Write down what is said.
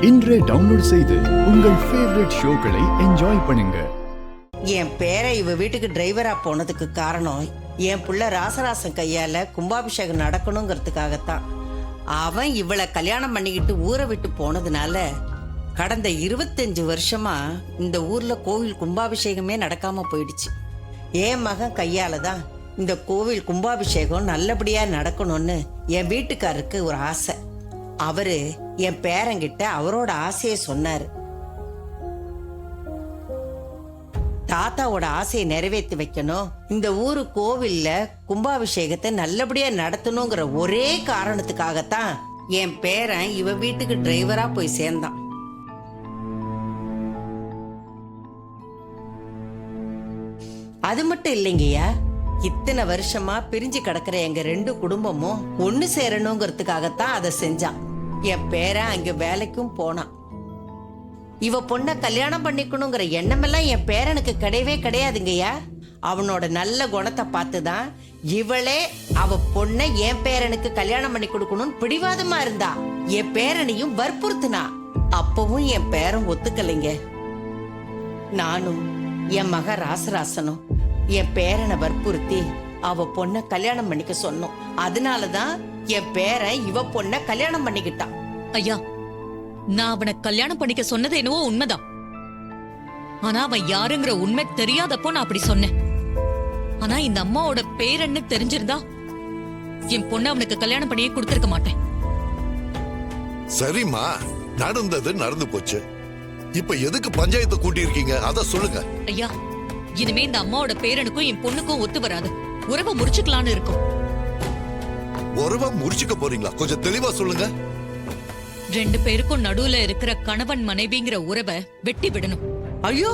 இன்றே டவுன்லோட் செய்து உங்கள் ஃபேவரட் ஷோக்களை என்ஜாய் பண்ணுங்க. என் பேரை இவ வீட்டுக்கு டிரைவரா போனதுக்கு காரணம் என் புள்ள ராசராசன் கையால கும்பாபிஷேகம் நடக்கணுங்கிறதுக்காகத்தான். அவன் இவளை கல்யாணம் பண்ணிக்கிட்டு ஊரை விட்டு போனதுனால கடந்த 25 வருஷமா இந்த ஊர்ல கோவில் கும்பாபிஷேகமே நடக்காம போயிடுச்சு. என் மகன் கையால தான் இந்த கோவில் கும்பாபிஷேகம் நல்லபடியா நடக்கணும்னு என் வீட்டுக்காருக்கு ஒரு ஆசை. அவரு என் பேரங்கிட்ட அவரோட ஆசையை சொன்னாரு. தாத்தாவோட ஆசையை நிறைவேற்றி வைக்கணும், இந்த ஊரு கோவில்ல கும்பாபிஷேகத்தை நல்லபடியா நடத்தணுங்கிற ஒரே காரணத்துக்காகத்தான் என் பேரன் இவ வீட்டுக்கு டிரைவரா போய் சேர்ந்தான். அது மட்டும் இல்லைங்கய்யா, இத்தனை வருஷமா பிரிஞ்சு கிடக்குற எங்க 2 குடும்பமும் ஒண்ணு சேரணுங்கிறதுக்காகத்தான் அதை செஞ்சான். என் பேரன் அங்க வேலைக்கும் போனான். இவ பொண்ண கல்யாணம் பண்ணிக்கணுங்கிற எண்ணமெல்லாம் என் பேரனுக்கு கிடையவே கிடையாதுங்கய்யா. அவனோட நல்ல குணத்தை பார்த்துதான் இவளே அவ பொண்ண என் பேரனுக்கு கல்யாணம் பண்ணி கொடுக்கணும்னு பிடிவாதமா இருந்தா. என் பேரனையும் வற்புறுத்தினா. அப்பவும் என் பேரன் ஒத்துக்கலைங்க. நானும் என் மக ராசராசனும் என் பேரனை வற்புறுத்தி அவ பொண்ண கல்யாணம் பண்ணிக்க சொன்னோம். அதனாலதான் என் பேரன் இவ பொண்ண கல்யாணம் பண்ணிக்கிட்டான். ஐயா, நான் அவனை கல்யாணம் பண்ணிக்க சொன்னது என்னவோ உண்மைதான். ஆனா அவன் யாருங்கிற உண்மை தெரியாதப்போ நான் அப்படி சொன்னேன். ஆனா இந்த அம்மாவோட பேரன்னு தெரிஞ்சிருந்தா என் பொண்ணு அவனுக்கு கல்யாணம் பண்ணியே கொடுத்திருக்க மாட்டேன். சரிம்மா, நடந்தது நடந்து போச்சு. இப்ப எதுக்கு பஞ்சாயத்தை கூட்டி இருக்கீங்க, அத சொல்லுங்க. ஐயா, இனிமே இந்த அம்மாவோட பேரனுக்கும் என் பொண்ணுக்கும் ஒத்து வராது. உறவை முறிச்சுக்கலான்னு இருக்கும். உறவை முறிச்சுக்க போறீங்களா? கொஞ்சம் தெளிவா சொல்லுங்க. 2 பேருக்கும் நடுவுல இருக்கிற கணவன் மனைவிங்கிற உறவை வெட்டி விடணும். ஐயோ,